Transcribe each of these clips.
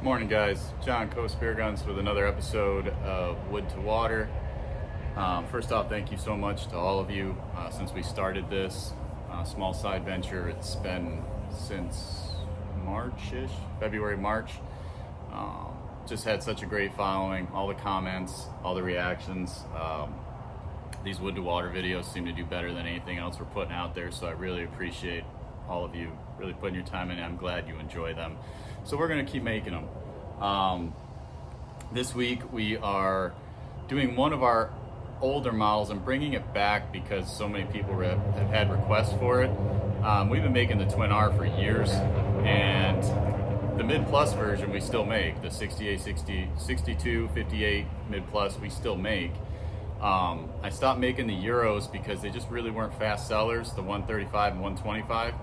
Morning guys, John Koah Spearguns with another episode of Wood to Water. First off, thank you so much to all of you since we started this small side venture. It's been since March-ish, February, March. Just had such a great following, all the comments, all the reactions. These Wood to Water videos seem to do better than anything else we're putting out there, so I really appreciate all of you really putting your time in. I'm glad you enjoy them. So we're going to keep making them. This week we are doing one of our older models and bringing it back because so many people have had requests for it. We've been making the Twin R for years, and the Mid Plus version we still make. The 68, 60, 62, 58 Mid Plus we still make. I stopped making the Euros because they just really weren't fast sellers, the 135 and 125.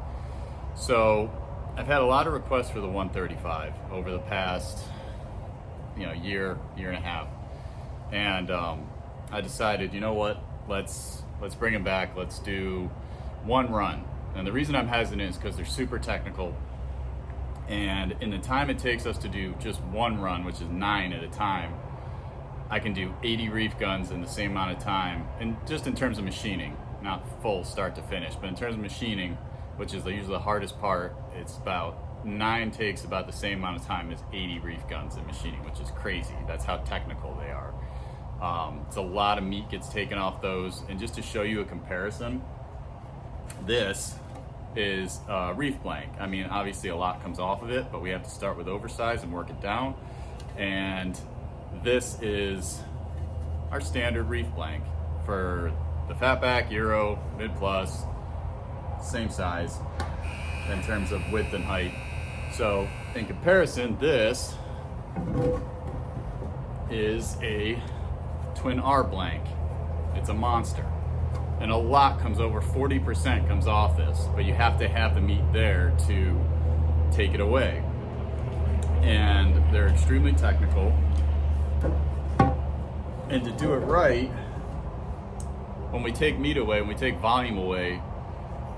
So I've had a lot of requests for the 135 over the past, year and a half, and I decided, you know what, let's bring them back. Let's do one run. And the reason I'm hesitant is because they're super technical, and in the time it takes us to do just one run, which is 9 at a time, I can do 80 reef guns in the same amount of time, and just in terms of machining, not full start to finish, but in terms of machining, which is usually the hardest part, it's about 9 takes about the same amount of time as 80 reef guns in machining, which is crazy. That's how technical they are. It's a lot of meat gets taken off those. And just to show you a comparison, this is a reef blank. I mean, obviously a lot comes off of it, but we have to start with oversize and work it down. And this is our standard reef blank for the Fatback, Euro, Mid Plus, same size in terms of width and height. So in comparison, this is a Twin R blank. It's a monster, and a lot comes over 40% comes off this, but you have to have the meat there to take it away, and they're extremely technical. And to do it right, when we take meat away, when we take volume away,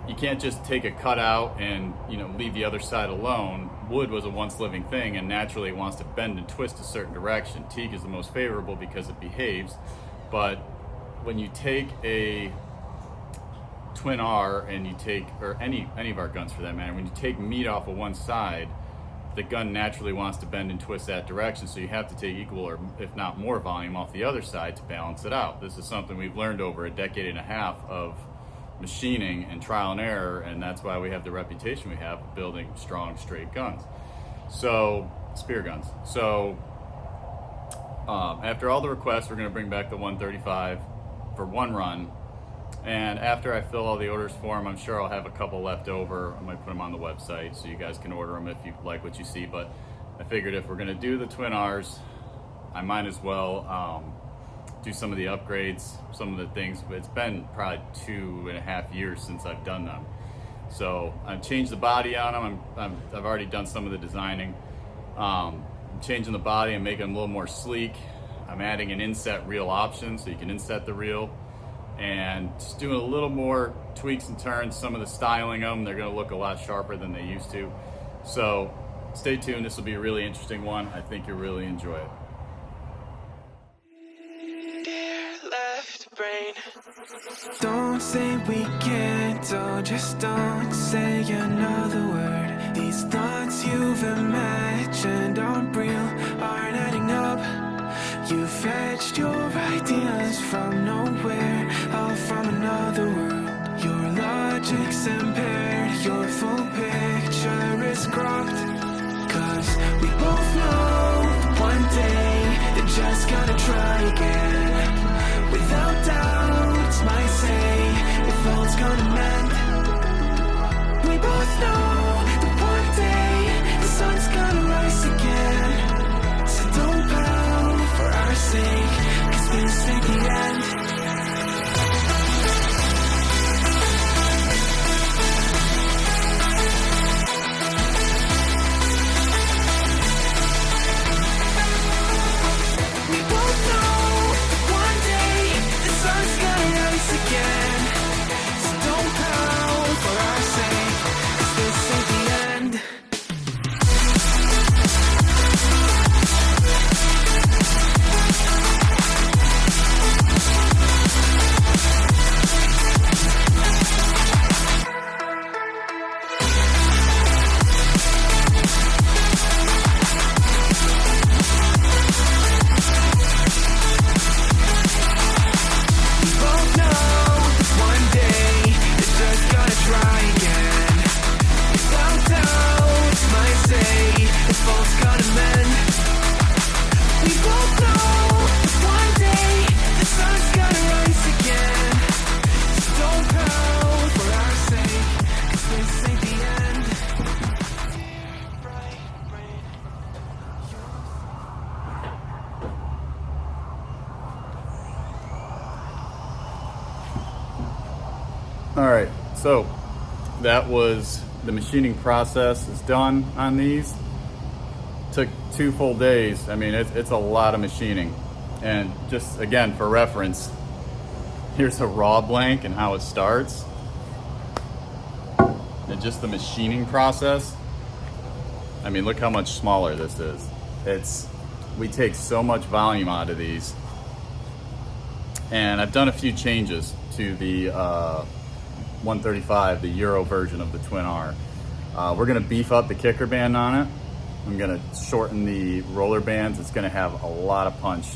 you can't just take a cut out and leave the other side alone. Wood was a once living thing, and naturally it wants to bend and twist a certain direction. Teak is the most favorable because it behaves, but when you take a Twin R and you take, or any of our guns for that matter, when you take meat off of one side, the gun naturally wants to bend and twist that direction, so you have to take equal or if not more volume off the other side to balance it out. This is something we've learned over a decade and a half of machining and trial and error, and that's why we have the reputation we have of building strong, straight guns. So, spear guns. So, after all the requests, we're going to bring back the 135 for one run, and after I fill all the orders for them, I'm sure I'll have a couple left over. I might put them on the website so you guys can order them if you like what you see, but I figured if we're going to do the Twin Rs, I might as well do some of the upgrades, some of the things. It's been probably 2.5 years since I've done them. So I've changed the body on them. I've already done some of the designing. I'm changing the body and making them a little more sleek. I'm adding an inset reel option so you can inset the reel, and just doing a little more tweaks and turns. Some of the styling of them, they're gonna look a lot sharper than they used to. So stay tuned, this will be a really interesting one. I think you'll really enjoy it. Brain. Don't say we can't, just don't say another word. These thoughts you've imagined aren't real, aren't adding up. You fetched your ideas from nowhere, all from another world. Your logic's impaired, your full picture is cropped. Cause we both know one day they're just gonna try again. Without doubt, might say if all's gonna mend. We both know that one day the sun's gonna rise again. So don't pout for our sake, cause this ain't the end. this fault's gonna mend. We both know one day the sun's gonna rise again. So don't pout for our sake, 'cause this ain't the end. All right, so that was the machining process is done on these. Took 2 full days. I mean, it's a lot of machining. And just again, for reference, here's a raw blank and how it starts. And just the machining process. I mean, look how much smaller this is. We take so much volume out of these. And I've done a few changes to the 135, the Euro version of the Twin R. We're gonna beef up the kicker band on it. I'm gonna shorten the roller bands. It's gonna have a lot of punch.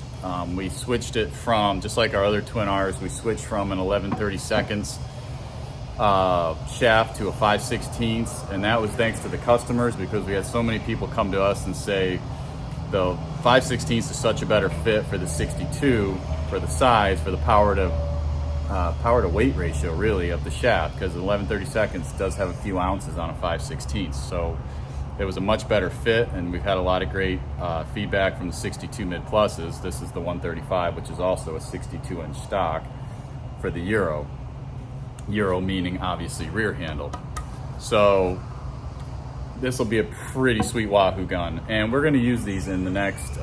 We switched it from, just like our other Twin Rs, we switched from an 11/32 shaft to a 5/16, and that was thanks to the customers, because we had so many people come to us and say the 5/16 is such a better fit for the 62, for the size, for the power to weight ratio really of the shaft, because the 11/32 does have a few ounces on a 5/16. So it was a much better fit, and we've had a lot of great feedback from the 62 mid pluses. This is the 135, which is also a 62-inch stock for the Euro. Euro meaning obviously rear handle. So this will be a pretty sweet Wahoo gun, and we're going to use these in the next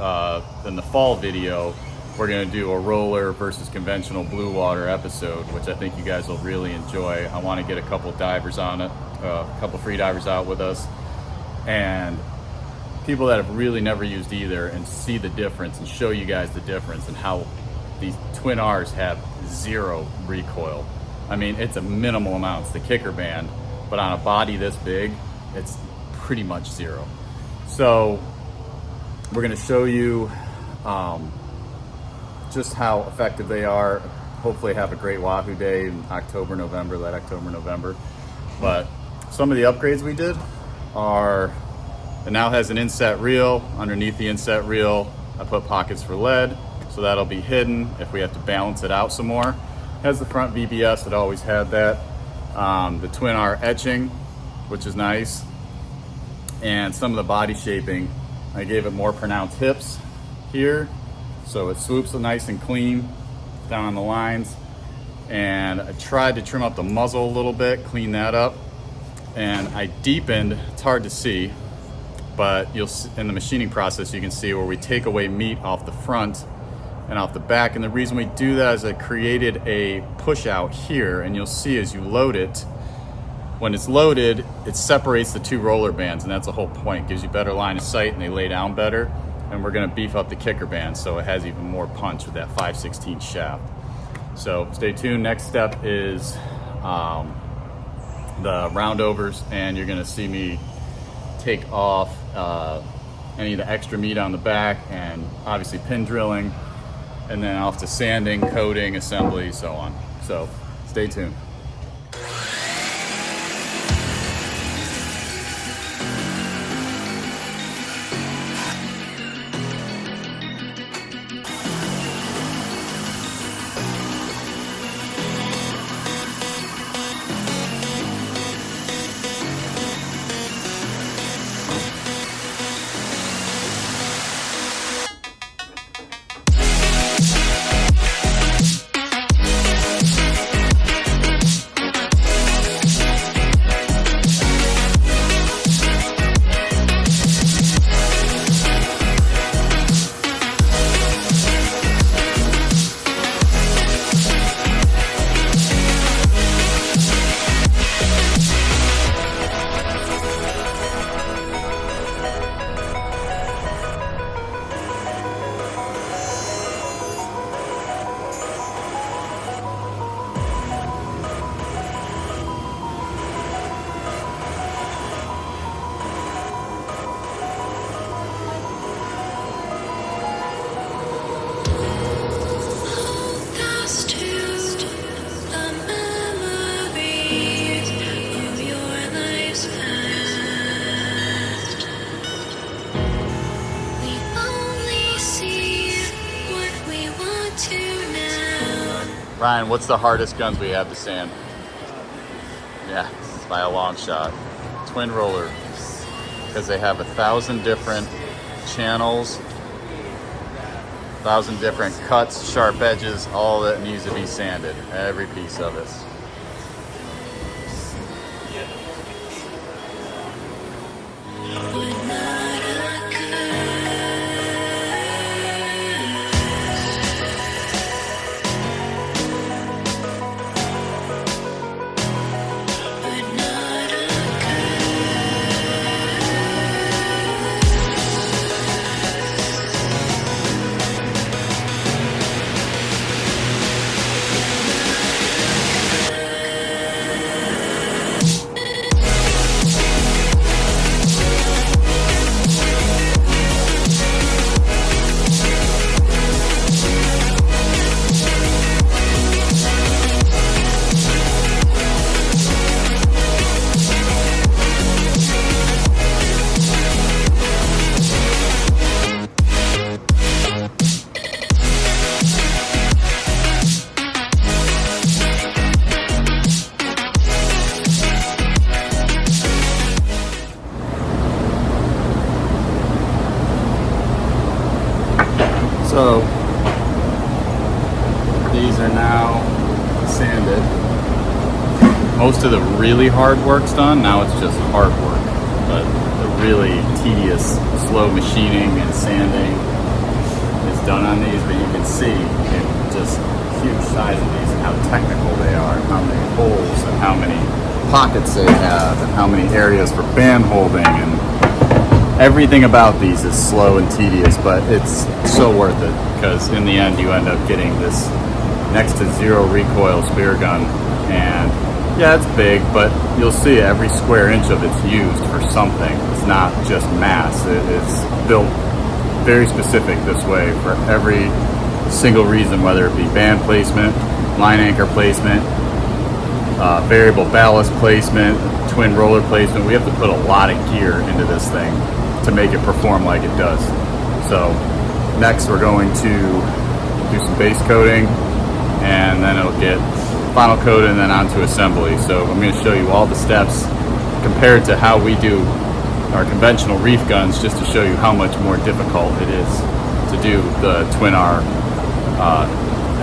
in the fall video. We're going to do a roller versus conventional blue water episode, which I think you guys will really enjoy. I want to get a couple divers on it, a couple free divers out with us, and people that have really never used either, and see the difference and show you guys the difference and how these Twin Rs have 0 recoil. I mean, it's a minimal amount, it's the kicker band, but on a body this big, it's pretty much 0. So we're going to show you just how effective they are. Hopefully have a great Wahoo day in October, November, late October, November. But some of the upgrades we did are, it now has an inset reel. Underneath the inset reel, I put pockets for lead, so that'll be hidden if we have to balance it out some more. It has the front VBS, it always had that. The Twin R etching, which is nice. And some of the body shaping, I gave it more pronounced hips here, so it swoops nice and clean down on the lines. And I tried to trim up the muzzle a little bit, clean that up. And I deepened, it's hard to see, but in the machining process, you can see where we take away meat off the front and off the back. And the reason we do that is I created a push out here, and you'll see as you load it, when it's loaded, it separates the 2 roller bands, and that's the whole point. It gives you better line of sight and they lay down better. And we're gonna beef up the kicker band so it has even more punch with that 5/16 shaft. So stay tuned. Next step is the roundovers, and you're gonna see me take off any of the extra meat on the back, and obviously pin drilling, and then off to sanding, coating, assembly, so on. So stay tuned. Ryan, what's the hardest guns we have to sand? Yeah, it's by a long shot. Twin roller, because they have 1,000 different channels, 1,000 different cuts, sharp edges, all that needs to be sanded, every piece of it. So these are now sanded. Most of the really hard work's done. Now it's just hard work, but the really tedious, slow machining and sanding is done on these. But you can see just huge size of these and how technical they are, and how many holes and how many pockets they have, and how many areas for band holding, and everything about these is slow and tedious, but it's so worth it, because in the end you end up getting this next to zero recoil spear gun. And yeah, it's big, but you'll see every square inch of it's used for something. It's not just mass. It's built very specific this way for every single reason, whether it be band placement, line anchor placement, variable ballast placement, twin roller placement. We have to put a lot of gear into this thing to make it perform like it does. So next we're going to do some base coating, and then it'll get final coat and then onto assembly. So I'm going to show you all the steps compared to how we do our conventional reef guns, just to show you how much more difficult it is to do the Twin R,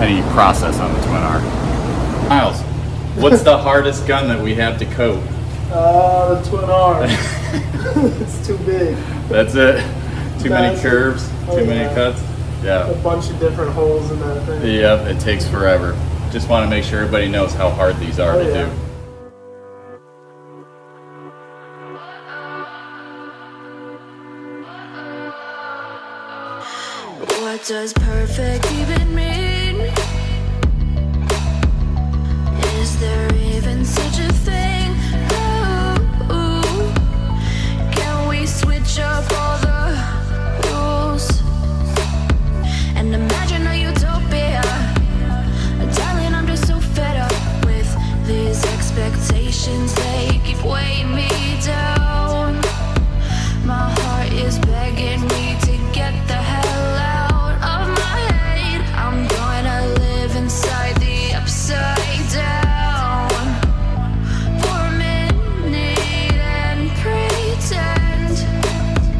any process on the Twin R. Miles, what's the hardest gun that we have to coat? The Twin R. It's too big. That's it? Too many curves? Too many cuts? Yeah. A bunch of different holes in that thing. Yep, it takes forever. Just want to make sure everybody knows how hard these are to do. What does perfect even mean? Is there even such a thing? Ooh, can we switch up all the rules and imagine a utopia? Darling, I'm just so fed up with these expectations. They keep weighing me down. My heart is begging me to get the hell out of my head. I'm gonna live inside the upside down for a minute and pretend,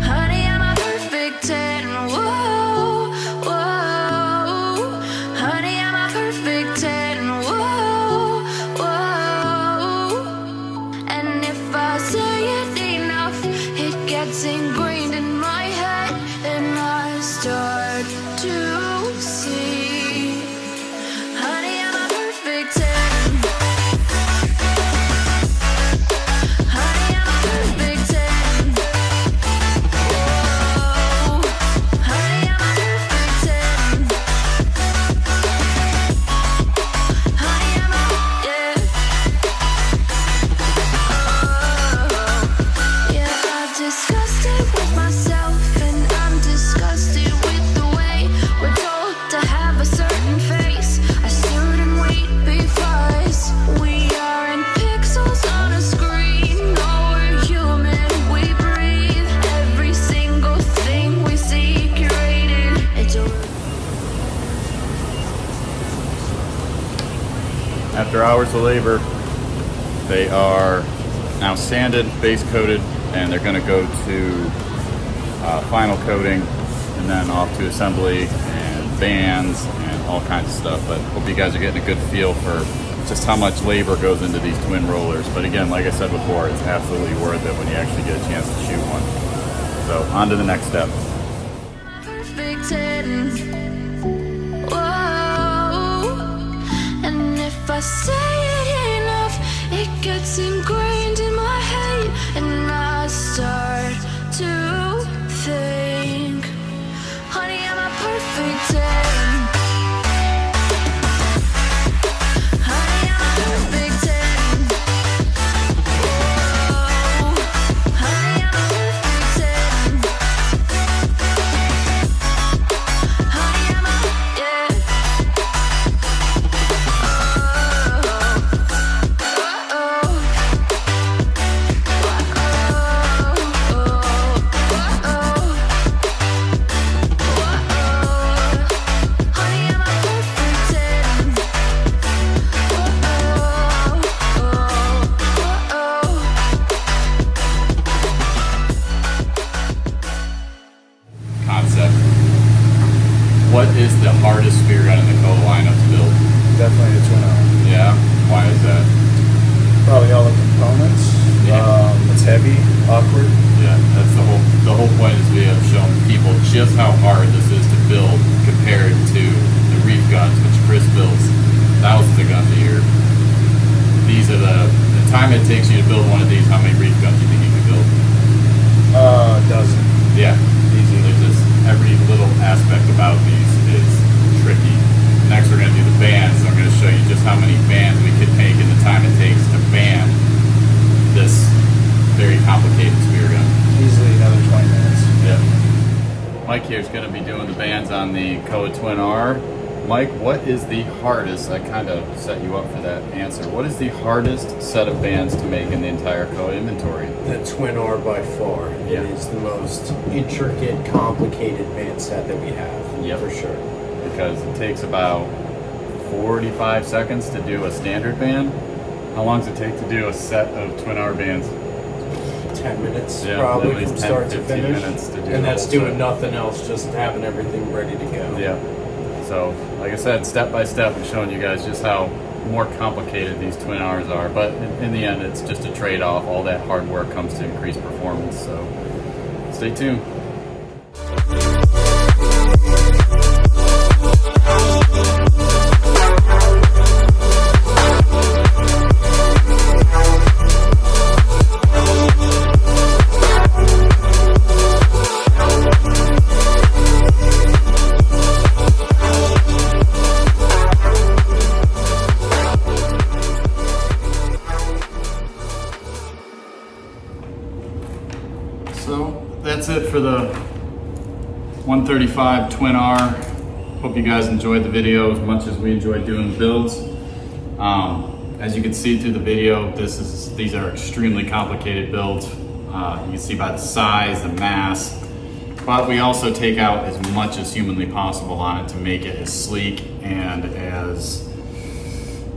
honey, I'm a perfect 10. Whoa, whoa, honey, I'm a perfect 10. Whoa, whoa, and if I say it enough, it gets ingrained in my head, and I start to see, honey, I'm a perfect 10. Honey, I'm a perfect 10. Whoa, honey, I'm a perfect 10. Honey, I'm a, yeah. Yeah, I've discussed it with myself, and I'm disgusted with the way we're told to have a certain face. I stood and wait because we aren't pixels on a screen. No, we're human, we breathe. Every single thing we see curated. It's a after hours of labor, they are now sanded, base coated, and they're gonna go to final coating and then off to assembly and bands and all kinds of stuff. But hope you guys are getting a good feel for just how much labor goes into these twin rollers. But again, like I said before, it's absolutely worth it when you actually get a chance to shoot one. So on to the next step. Perfect 10. Whoa. And if I say it enough, it gets ingrained in my head, and I start to think, honey, I'm a perfect 10. Honey, I'm a perfect 10. Whoa. Honey, I'm a perfect 10. Honey, I'm a, yeah. Concept. What is the hardest spear gun in the Koah lineup to build? Definitely a twin arm. Yeah? Why is that? Probably all the components. Yeah. It's heavy, awkward. Yeah, that's the whole point is we have shown people just how hard this is to build compared to the reef guns, which Chris builds thousands of guns a year. These are the time it takes you to build one of these. How many reef guns do you think you can build? A dozen. Yeah, easy. There's just every little aspect about these is tricky. Next, we're going to do the bands. So I'm going to show you just how many bands we could make in the time it takes to band this very complicated spear gun. Easily another 20 minutes. Yeah. Mike here is going to be doing the bands on the Koah Twin R. Mike, what is the hardest? I kind of set you up for that answer. What is the hardest set of bands to make in the entire Koah inventory? The Twin R by far. Yeah. It is the most intricate, complicated band set that we have. Yep. For sure. Because it takes about 45 seconds to do a standard band. How long does it take to do a set of Twin R bands? 10 minutes Yeah, at probably least from 10, start to 15 finish. minutes to do and the that's whole doing set. nothing else, just having everything ready to go. Yeah. So, like I said, step by step, we're showing you guys just how more complicated these Twin R's are. But in the end, it's just a trade-off. All that hard work comes to increased performance. So, stay tuned. So that's it for the 135 Twin R. Hope you guys enjoyed the video as much as we enjoyed doing the builds. As you can see through the video, these are extremely complicated builds. You can see by the size, the mass, but we also take out as much as humanly possible on it to make it as sleek and as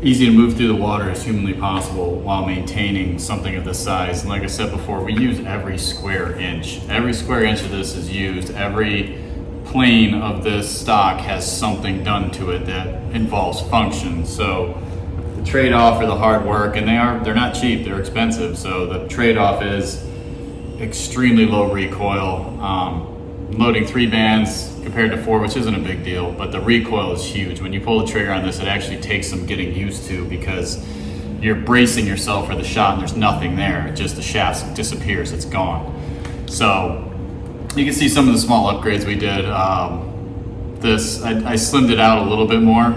easy to move through the water as humanly possible while maintaining something of this size. And like I said before, we use every square inch. Every square inch of this is used. Every plane of this stock has something done to it that involves function. So the trade-off or the hard work, and they're not cheap, they're expensive. So the trade-off is extremely low recoil. Loading 3 bands compared to 4, which isn't a big deal, but the recoil is huge. When you pull the trigger on this, it actually takes some getting used to because you're bracing yourself for the shot and there's nothing there. It just, the shaft disappears, it's gone. So you can see some of the small upgrades we did. I slimmed it out a little bit more,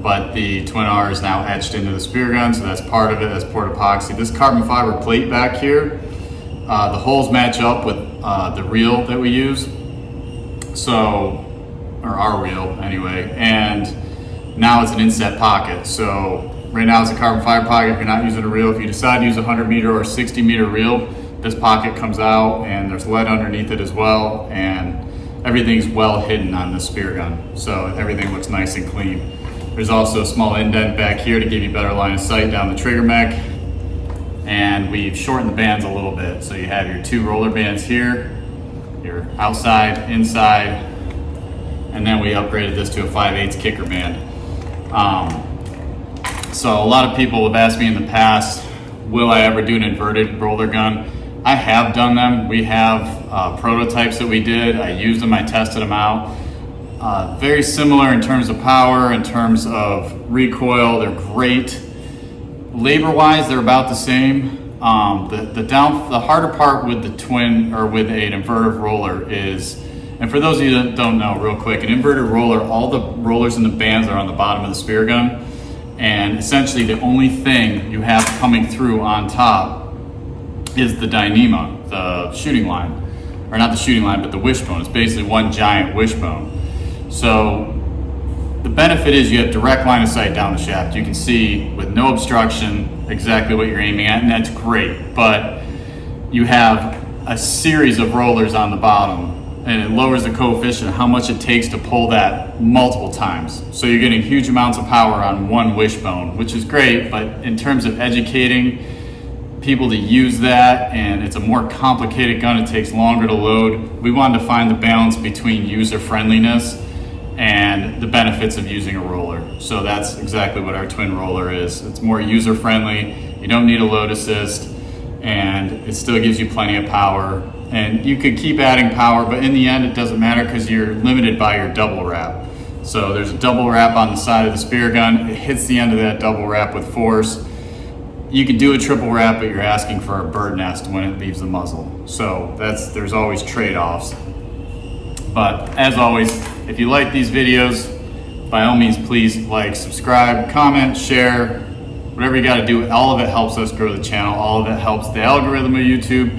but the Twin R is now etched into the Speargun, so that's part of it, that's port epoxy. This carbon fiber plate back here, the holes match up with the reel that we use. So, or our reel anyway, and now it's an inset pocket. So right now it's a carbon fiber pocket if you're not using a reel. If you decide to use a 100 meter or 60 meter reel, this pocket comes out and there's lead underneath it as well, and everything's well hidden on this spear gun. So everything looks nice and clean. There's also a small indent back here to give you better line of sight down the trigger mech. And we've shortened the bands a little bit. So you have your 2 roller bands here, your outside, inside, and then we upgraded this to a 5/8 kicker band. So a lot of people have asked me in the past, will I ever do an inverted roller gun? I have done them. We have prototypes that we did. I used them, I tested them out. Very similar in terms of power, in terms of recoil, they're great. Labor-wise, they're about the same. The harder part with the twin or with an inverted roller is, and for those of you that don't know, real quick, an inverted roller, all the rollers and the bands are on the bottom of the spear gun, and essentially the only thing you have coming through on top is the dynamo, the shooting line, or not the shooting line, but the wishbone. It's basically one giant wishbone. So the benefit is you have direct line of sight down the shaft. You can see with no obstruction exactly what you're aiming at, and that's great. But you have a series of rollers on the bottom, and it lowers the coefficient of how much it takes to pull that multiple times. So you're getting huge amounts of power on one wishbone, which is great, but in terms of educating people to use that, and it's a more complicated gun, it takes longer to load. We wanted to find the balance between user friendliness and the benefits of using a roller. So that's exactly what our twin roller is. It's more user friendly, you don't need a load assist, and it still gives you plenty of power. And you could keep adding power, but in the end it doesn't matter because you're limited by your double wrap. So there's a double wrap on the side of the spear gun, it hits the end of that double wrap with force. You could do a triple wrap, but you're asking for a bird nest when it leaves the muzzle. So there's always trade-offs. But as always, if you like these videos, by all means, please like, subscribe, comment, share, whatever you gotta do. All of it helps us grow the channel. All of it helps the algorithm of YouTube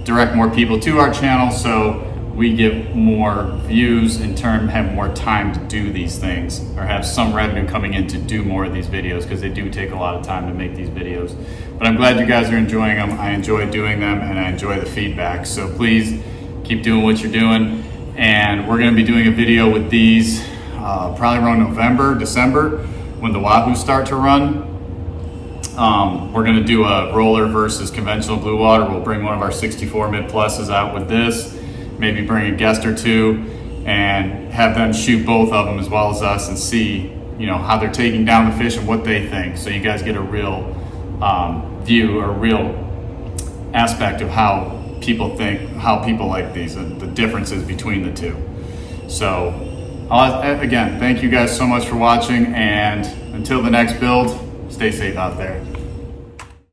direct more people to our channel, so we get more views, in turn have more time to do these things, or have some revenue coming in to do more of these videos, because they do take a lot of time to make these videos. But I'm glad you guys are enjoying them. I enjoy doing them, and I enjoy the feedback. So please keep doing what you're doing. And we're gonna be doing a video with these probably around November, December, when the Wahoos start to run. We're gonna do a roller versus conventional blue water. We'll bring one of our 64 mid pluses out with this, maybe bring a guest or two, and have them shoot both of them as well as us, and see, you know, how they're taking down the fish and what they think. So you guys get a real view, or a real aspect of how people think, how people like these, and the differences between the two. So again, thank you guys so much for watching, and until the next build, stay safe out there.